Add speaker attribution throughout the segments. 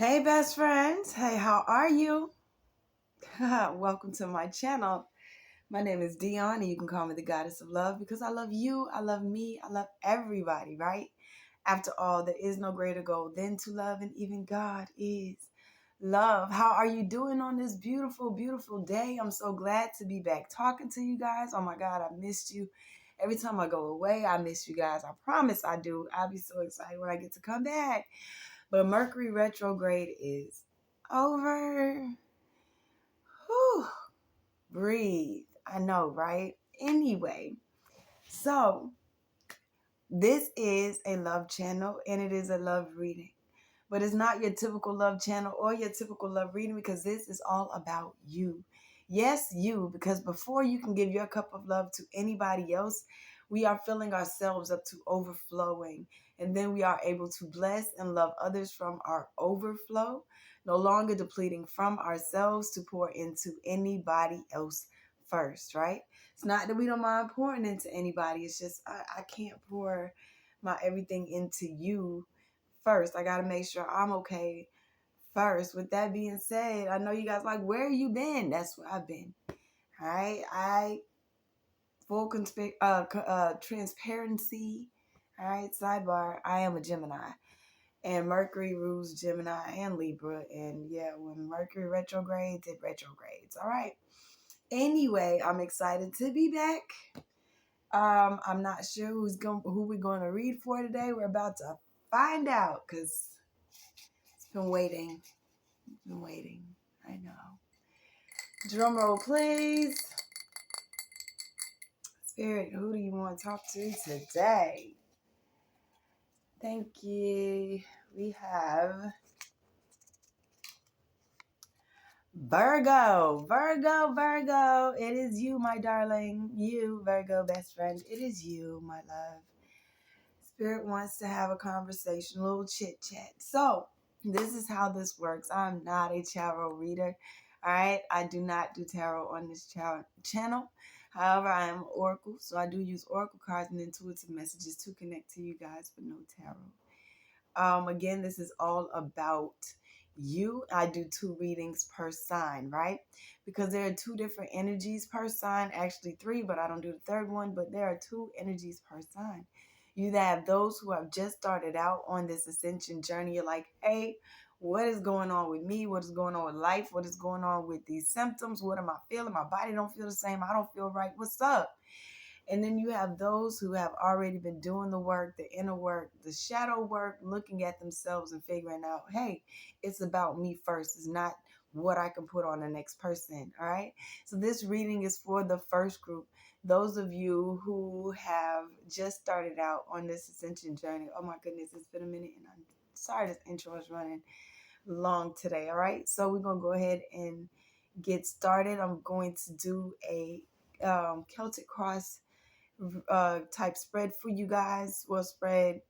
Speaker 1: Hey, best friends. Hey, how are you? Welcome to my channel. My name is Dion, and you can call me the goddess of love because I love you, I love me, I love everybody, right? After all, there is no greater goal than to love, and even God is love. How are you doing on this beautiful, beautiful day? I'm so glad to be back talking to you guys. Oh my God, I missed you. Every time I go away, I miss you guys. I promise I do. I'll be so excited when I get to come back. But Mercury retrograde is over. Whew. Breathe. I know, right? Anyway, so this is a love channel and it is a love reading. But it's not your typical love channel or your typical love reading because this is all about you. Yes, you, because before you can give your cup of love to anybody else, we are filling ourselves up to overflowing. And then we are able to bless and love others from our overflow, no longer depleting from ourselves to pour into anybody else first, right? It's not that we don't mind pouring into anybody. It's just I can't pour my everything into you first. I got to make sure I'm okay first. With that being said, I know you guys like, where you been? That's where I've been. All right. Full transparency. All right. Sidebar. I am a Gemini. And Mercury rules Gemini and Libra. And yeah, when Mercury retrogrades, it retrogrades. All right. Anyway, I'm excited to be back. I'm not sure who we're going to read for today. We're about to find out because it's been waiting. Been waiting. I know. Drum roll, please. Spirit, who do you want to talk to today? Thank you. We have Virgo. Virgo. It is you, my darling. You, Virgo best friend. It is you, my love. Spirit wants to have a conversation, a little chit chat. So, this is how this works. I'm not a tarot reader. All right. I do not do tarot on this channel. However, I am an oracle. So, I do use oracle cards and intuitive messages to connect to you guys, but no tarot. Again, this is all about you. I do 2 readings per sign, right? Because there are 2 different energies per sign, actually 3, but I don't do the 3rd one, but there are 2 energies per sign. You have those who have just started out on this ascension journey. You're like, hey, what is going on with me? What is going on with life? What is going on with these symptoms? What am I feeling? My body don't feel the same. I don't feel right. What's up? And then you have those who have already been doing the work, the inner work, the shadow work, looking at themselves and figuring out, hey, it's about me first. It's not what I can put on the next person. All right. So this reading is for the first group. Those of you who have just started out on this ascension journey. Oh my goodness, it's been a minute and I'm sorry this intro is running long today. All right. So we're going to go ahead and get started. I'm going to do a Celtic cross type spread for you guys. Well, spread.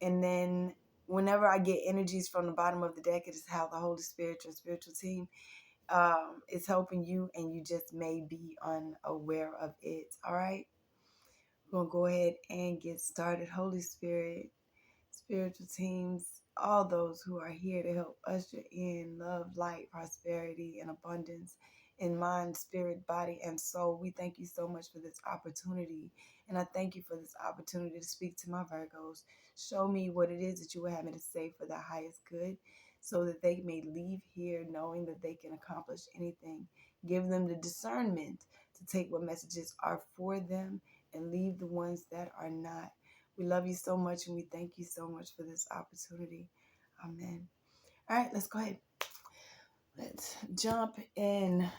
Speaker 1: And then whenever I get energies from the bottom of the deck, it is how the Holy Spirit, your spiritual team, is helping you, and you just may be unaware of it. All right. We're going to go ahead and get started. Holy Spirit, spiritual teams, all those who are here to help usher in love, light, prosperity, and abundance in mind, spirit, body, and soul. We thank you so much for this opportunity. And I thank you for this opportunity to speak to my Virgos. Show me what it is that you would have me to say for the highest good so that they may leave here knowing that they can accomplish anything. Give them the discernment to take what messages are for them and leave the ones that are not. We love you so much and we thank you so much for this opportunity. Amen. All right, let's go ahead. Let's jump in.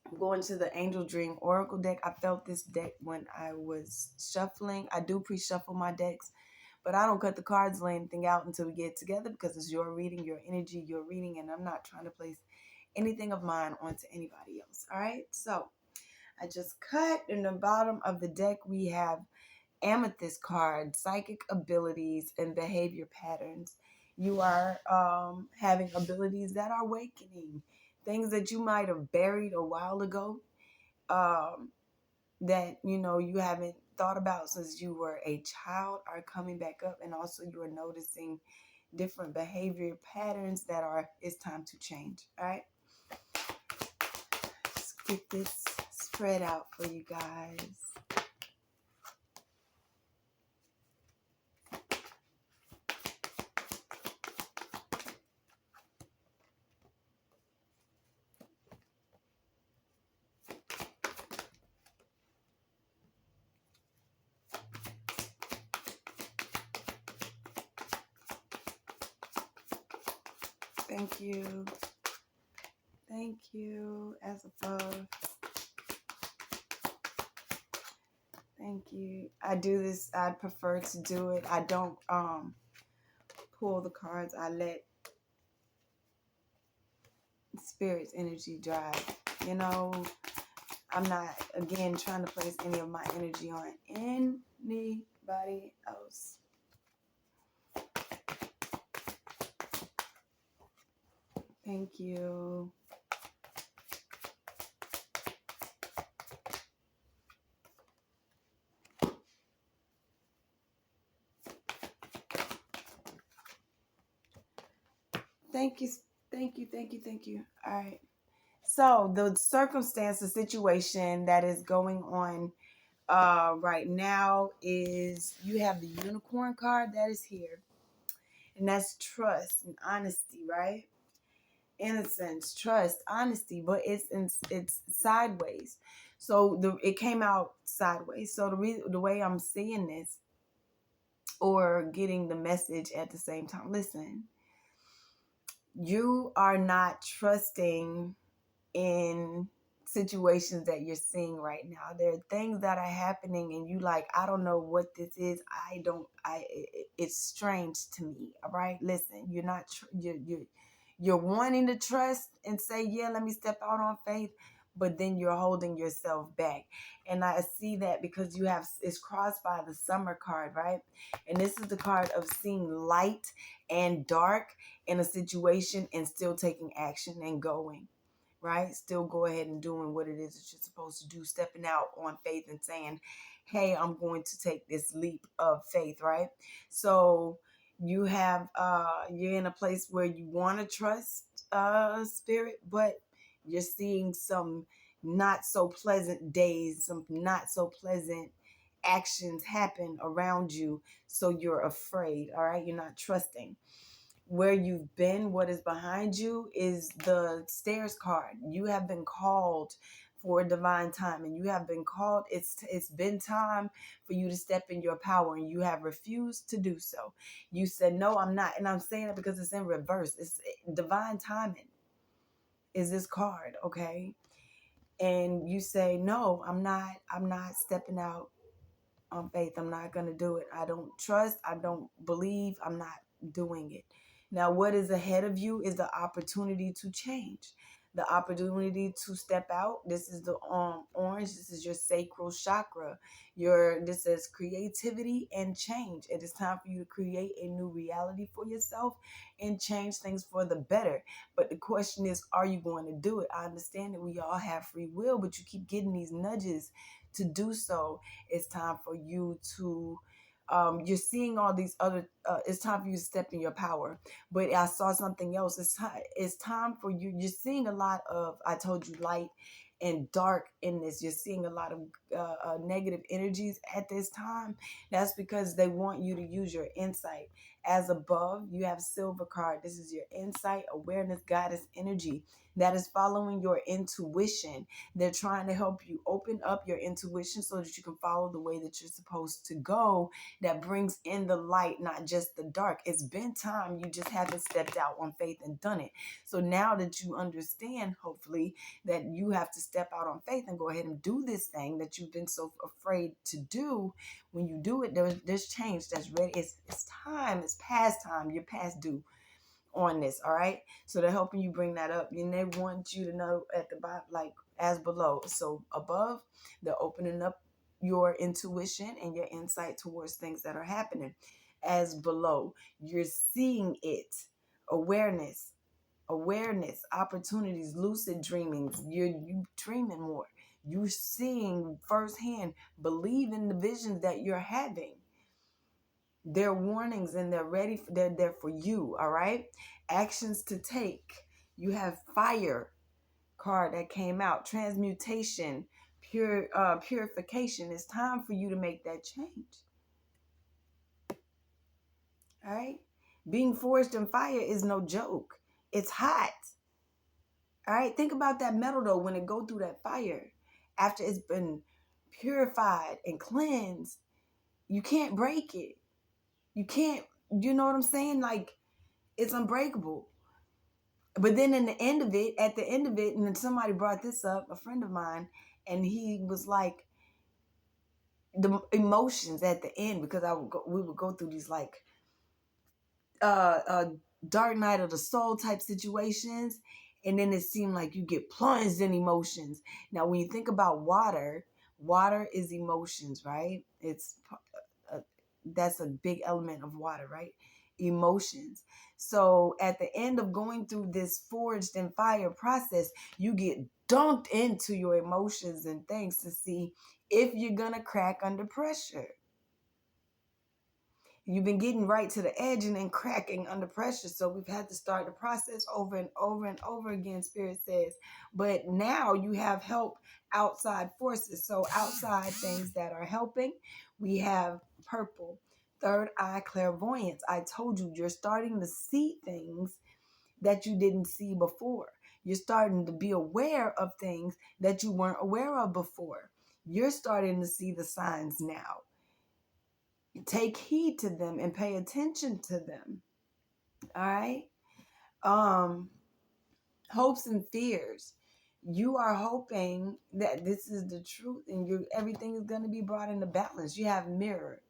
Speaker 1: I'm going to the Angel Dream Oracle deck. I felt this deck when I was shuffling. I do pre-shuffle my decks, but I don't cut the cards or anything out until we get together because it's your reading, your energy, your reading, and I'm not trying to place anything of mine onto anybody else. All right, so I just cut. In the bottom of the deck, we have Amethyst card, psychic abilities and behavior patterns. You are having abilities that are awakening, things that you might have buried a while ago, that you haven't thought about since you were a child are coming back up, and also you are noticing different behavior patterns it's time to change. All right. Let's get this spread out for you guys. Thank you. Thank you. As above. Thank you. I do this. I prefer to do it. I don't pull the cards. I let spirit's energy drive. You know, I'm not, again, trying to place any of my energy on anybody else. Thank you. Thank you. Thank you. Thank you. Thank you. All right. So the circumstance, the situation that is going on right now is you have the unicorn card that is here. And that's trust and honesty, right? Innocence, trust, honesty, but it's sideways. So it came out sideways. So the way I'm seeing this or getting the message at the same time, listen, you are not trusting in situations that you're seeing right now. There are things that are happening and you like, I don't know what this is. It's strange to me. All right. Listen, you're not, you're wanting to trust and say, yeah, let me step out on faith. But then you're holding yourself back. And I see that because it's crossed by the summer card, right? And this is the card of seeing light and dark in a situation and still taking action and going. Right? Still go ahead and doing what it is that you're supposed to do, stepping out on faith and saying, hey, I'm going to take this leap of faith, right? So you're in a place where you want to trust spirit, but you're seeing some not so pleasant days, some not so pleasant actions happen around you. So you're afraid, all right? You're not trusting. Where you've been, what is behind you is the stairs card. You have been called for a divine time, and you have been called. It's been time for you to step in your power, and you have refused to do so. You said, no, I'm not. And I'm saying it because it's in reverse. It's divine timing is this card, okay? And you say, no, I'm not stepping out on faith. I'm not going to do it. I don't trust. I don't believe. I'm not doing it. Now, what is ahead of you is the opportunity to change, the opportunity to step out. This is the orange. This is your sacral chakra. This is creativity and change. It is time for you to create a new reality for yourself and change things for the better. But the question is, are you going to do it? I understand that we all have free will, but you keep getting these nudges to do so. It's time for you to you're seeing all these other it's time for you to step in your power. But I saw something else. It's time for you. You're seeing a lot of, I told you, light and dark in this. You're seeing a lot of negative energies at this time. That's because they want you to use your insight. As above, you have silver card. This is your insight, awareness, goddess energy that is following your intuition. They're trying to help you open up your intuition so that you can follow the way that you're supposed to go. That brings in the light, not just the dark. It's been time. You just haven't stepped out on faith and done it. So now that you understand, hopefully, that you have to step out on faith and go ahead and do this thing that you've been so afraid to do. When you do it, there's change that's ready. It's time. It's past time. You're past due on this. All right. So they're helping you bring that up. And they want you to know at the bottom, like as below. So above, they're opening up your intuition and your insight towards things that are happening. As below, you're seeing it. Awareness, opportunities, lucid dreamings. You dreaming more. You're seeing firsthand. Believe in the visions that you're having. They're warnings and they're ready. They're there for you. All right. Actions to take. You have fire card that came out. Transmutation, purification. It's time for you to make that change. All right. Being forged in fire is no joke. It's hot. All right. Think about that metal though, when it go through that fire, after it's been purified and cleansed, you can't break it. You can't, you know what I'm saying? Like, it's unbreakable. But then at the end of it, and then somebody brought this up, a friend of mine, and he was like, the emotions at the end, because we would go through these like uh dark night of the soul type situations, and then it seemed like you get plunged in emotions. Now when you think about water is emotions, right? It's that's a big element of water, right? Emotions. So at the end of going through this forged in fire process, you get dunked into your emotions and things to see if you're gonna crack under pressure. You've been getting right to the edge and then cracking under pressure. So we've had to start the process over and over and over again, Spirit says. But now you have help, outside forces. So outside things that are helping, we have purple, third eye clairvoyance. I told you, you're starting to see things that you didn't see before. You're starting to be aware of things that you weren't aware of before. You're starting to see the signs now. Take heed to them and pay attention to them. All right. Hopes and fears. You are hoping that this is the truth, and everything is going to be brought into balance. You have mirror.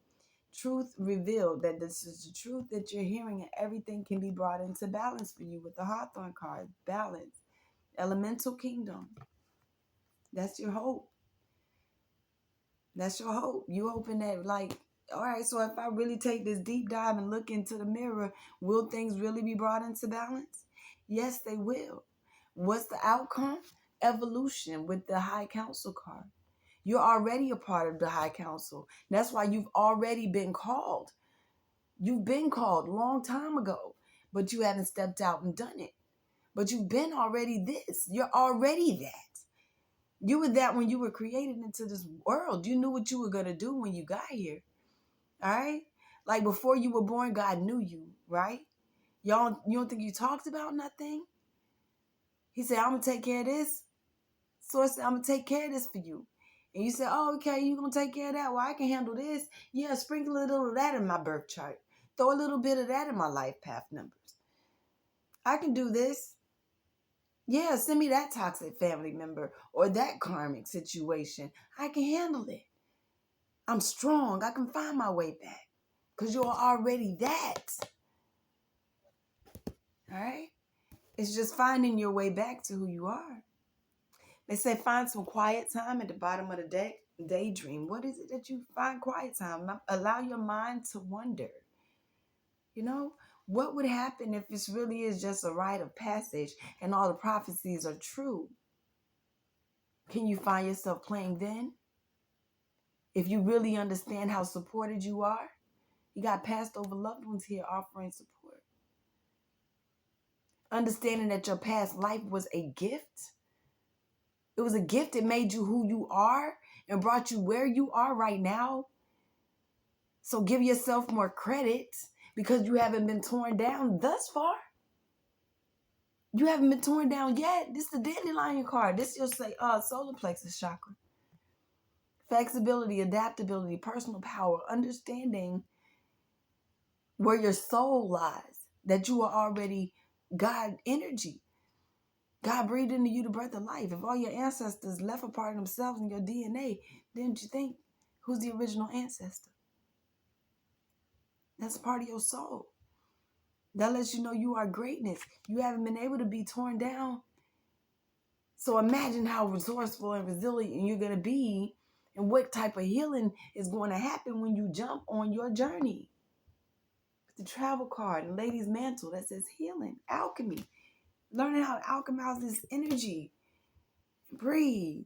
Speaker 1: Truth revealed, that this is the truth that you're hearing, and everything can be brought into balance for you with the Hawthorne card. Balance. Elemental kingdom. That's your hope. That's your hope. You hoping that, like, all right, so if I really take this deep dive and look into the mirror, will things really be brought into balance? Yes, they will. What's the outcome? Evolution with the High Council card. You're already a part of the High Council. That's why you've already been called. You've been called a long time ago, but you haven't stepped out and done it. But you've been already this. You're already that. You were that when you were created into this world. You knew what you were going to do when you got here. All right? Like before you were born, God knew you, right? You don't think you talked about nothing? He said, I'm going to take care of this. Source said, I'm going to take care of this for you. And you said, oh, okay, you going to take care of that? Well, I can handle this. Yeah, sprinkle a little of that in my birth chart. Throw a little bit of that in my life path numbers. I can do this. Yeah, send me that toxic family member or that karmic situation. I can handle it. I'm strong. I can find my way back because you're already that. All right? It's just finding your way back to who you are. They say find some quiet time at the bottom of the deck. Daydream. What is it that you find quiet time? Allow your mind to wonder. You know, what would happen if this really is just a rite of passage and all the prophecies are true? Can you find yourself playing then? If you really understand how supported you are, you got passed over loved ones here offering support. Understanding that your past life was a gift. It was a gift that made you who you are and brought you where you are right now. So give yourself more credit because you haven't been torn down thus far. You haven't been torn down yet. This is the dandelion card. This you'll say, solar plexus chakra. Flexibility, adaptability, personal power, understanding where your soul lies, that you are already God energy. God breathed into you the breath of life. If all your ancestors left a part of themselves in your DNA, didn't you think, who's the original ancestor? That's part of your soul. That lets you know you are greatness. You haven't been able to be torn down. So imagine how resourceful and resilient you're going to be and what type of healing is going to happen when you jump on your journey. The travel card and lady's mantle that says healing, alchemy. Learning how to alchemize this energy. Breathe.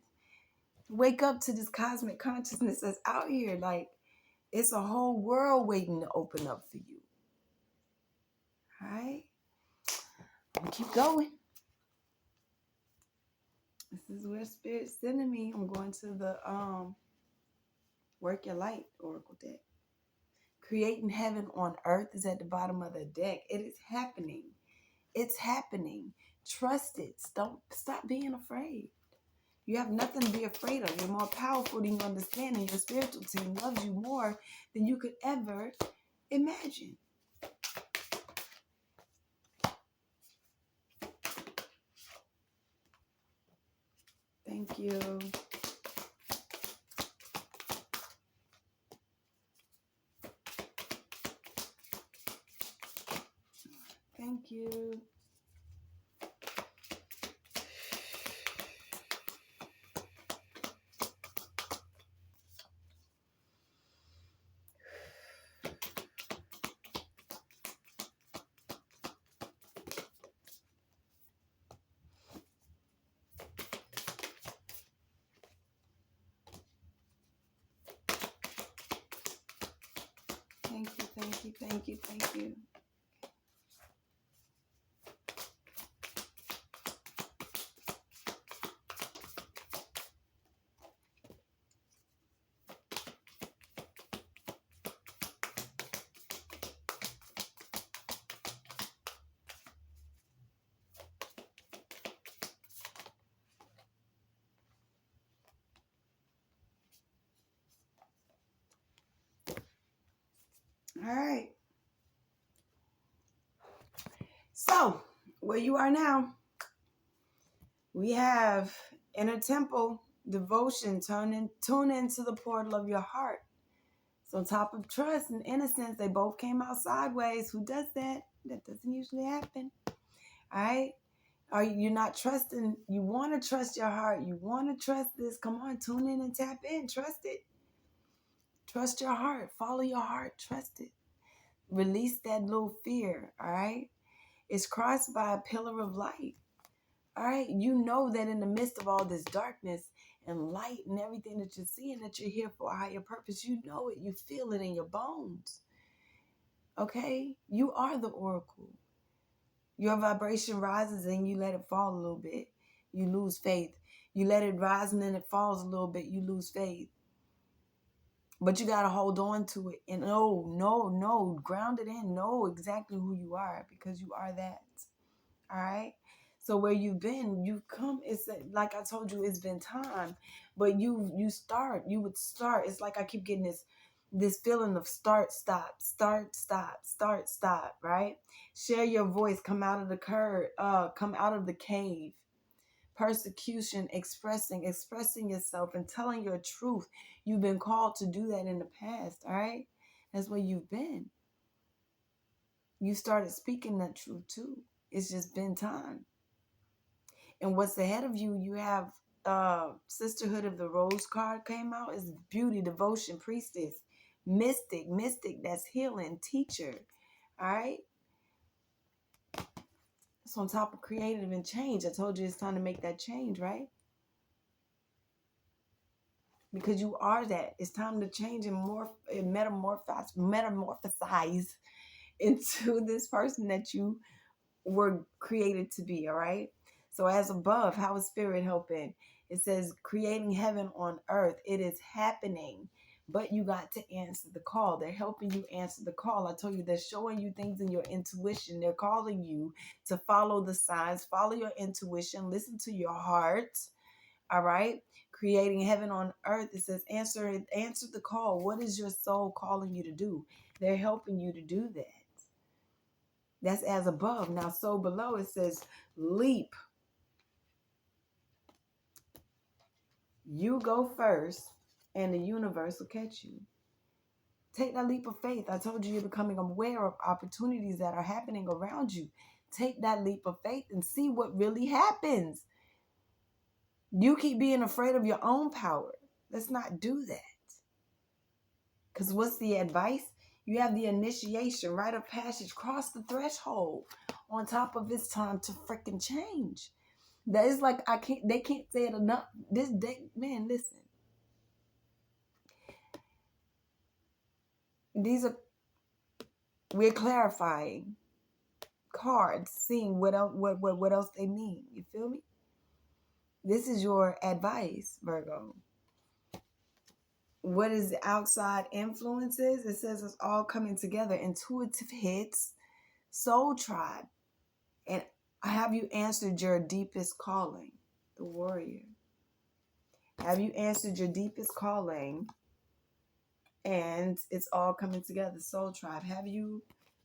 Speaker 1: Wake up to this cosmic consciousness that's out here. Like, It's a whole world waiting to open up for you. All right? I'm going to keep going. This is where Spirit's sending me. I'm going to the Work Your Light Oracle deck. Creating heaven on earth is at the bottom of the deck. It is happening. It's happening. Trust it. Don't stop being afraid. You have nothing to be afraid of. You're more powerful than you understand, and your spiritual team loves you more than you could ever imagine. Thank you. Thank you. Thank you, thank you, thank you, thank you. All right. So, where you are now, we have inner temple, devotion, tune into the portal of your heart. So on top of trust and innocence, they both came out sideways. Who does that? That doesn't usually happen. All right? Are you not trusting? You want to trust your heart. You want to trust this. Come on, tune in and tap in. Trust it. Trust your heart. Follow your heart. Trust it. Release that little fear. All right? It's crossed by a pillar of light. All right? You know that in the midst of all this darkness and light and everything that you're seeing, that you're here for a higher purpose. You know it. You feel it in your bones. Okay? You are the oracle. Your vibration rises and you let it fall a little bit. You lose faith. You let it rise and then it falls a little bit. You lose faith. But you got to hold on to it. And no. Ground it in. Know exactly who you are, because you are that. All right? So where you've been, you've come. It's like I told you, it's been time. But you would start. It's like I keep getting this feeling of start, stop, right? Share your voice, come out of the cave. Persecution, expressing yourself and telling your truth. You've been called to do that in the past, all right? That's where you've been. You started speaking that truth too. It's just been time. And what's ahead of you, you have Sisterhood of the Rose card came out. Is beauty, devotion, priestess, mystic, that's healing, teacher. All right. It's on top of creative and change. I told you it's time to make that change, right? Because you are that. It's time to change and metamorphosize into this person that you were created to be, all right? So as above, how is spirit helping? It says creating heaven on earth. It is happening, but you got to answer the call. They're helping you answer the call. I told you they're showing you things in your intuition. They're calling you to follow the signs, follow your intuition, listen to your heart, all right? Creating heaven on earth. It says answer the call. What is your soul calling you to do? They're helping you to do that. That's as above. Now, so below it says leap. You go first and the universe will catch you. Take that leap of faith. I told you you're becoming aware of opportunities that are happening around you. Take that leap of faith and see what really happens. You keep being afraid of your own power. Let's not do that. Because what's the advice? You have the initiation, rite of passage, cross the threshold. On top of it's time to freaking change. That is like, they can't say it enough. This day, man, listen. we're clarifying cards, seeing what else they mean. You feel me? This is your advice, Virgo. What is the outside influences? It says it's all coming together. Intuitive hits, soul tribe. And have you answered your deepest calling? The warrior. Have you answered your deepest calling? And it's all coming together. Soul tribe. Have you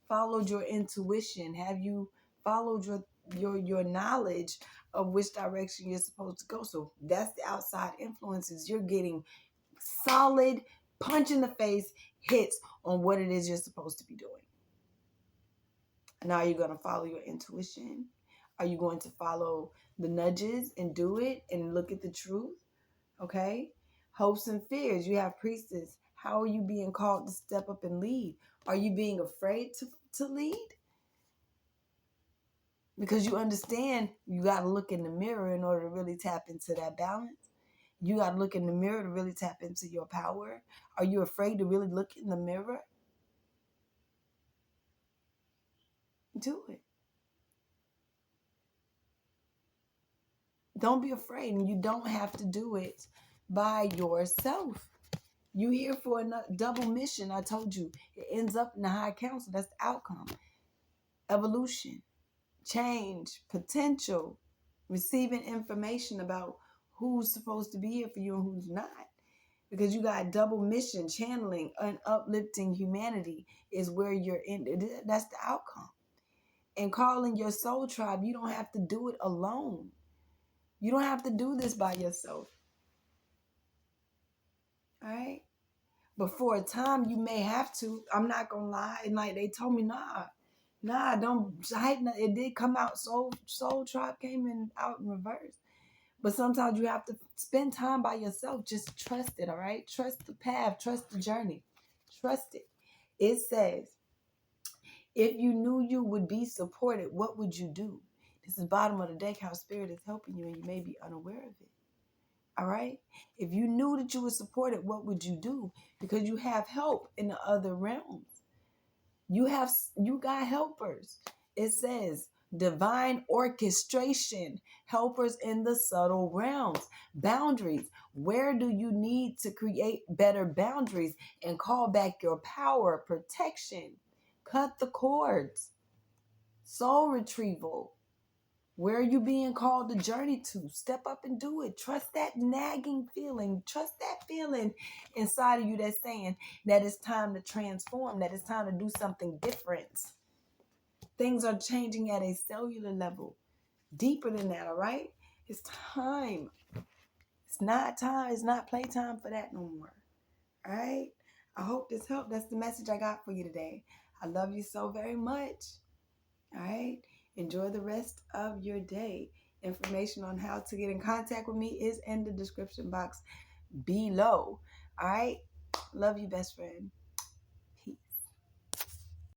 Speaker 1: followed your intuition? Have you followed your knowledge of which direction you're supposed to go? So that's the outside influences. You're getting solid punch in the face hits on what it is you're supposed to be doing. And are you going to follow your intuition? Are you going to follow the nudges and do it and look at the truth? Okay. Hopes and fears. You have priestess. How are you being called to step up and lead? Are you being afraid to lead? Because you understand you got to look in the mirror in order to really tap into that balance. You got to look in the mirror to really tap into your power. Are you afraid to really look in the mirror? Do it. Don't be afraid, and you don't have to do it by yourself. You here for a double mission. I told you it ends up in the high council. That's the outcome. Evolution, change, potential, receiving information about who's supposed to be here for you and who's not. Because you got double mission, channeling and uplifting humanity is where you're in. That's the outcome. And calling your soul tribe, you don't have to do it alone. You don't have to do this by yourself. All right? But for a time, you may have to. I'm not going to lie. And like they told me, don't. It did come out. Soul tribe came out in reverse. But sometimes you have to spend time by yourself. Just trust it, all right? Trust the path. Trust the journey. Trust it. It says, if you knew you would be supported, what would you do? This is bottom of the deck, how spirit is helping you, and you may be unaware of it. All right? If you knew that you were supported, what would you do? Because you have help in the other realms. You got helpers. It says divine orchestration, helpers in the subtle realms, boundaries. Where do you need to create better boundaries and call back your power, protection? Cut the cords. Soul retrieval. Where are you being called to journey to? Step up and do it. Trust that nagging feeling. Trust that feeling inside of you that's saying that it's time to transform, that it's time to do something different. Things are changing at a cellular level. Deeper than that, all right? It's time. It's not time. It's not playtime for that no more. All right? I hope this helped. That's the message I got for you today. I love you so very much. All right? Enjoy the rest of your day. Information on how to get in contact with me is in the description box below. All right? Love you, best friend.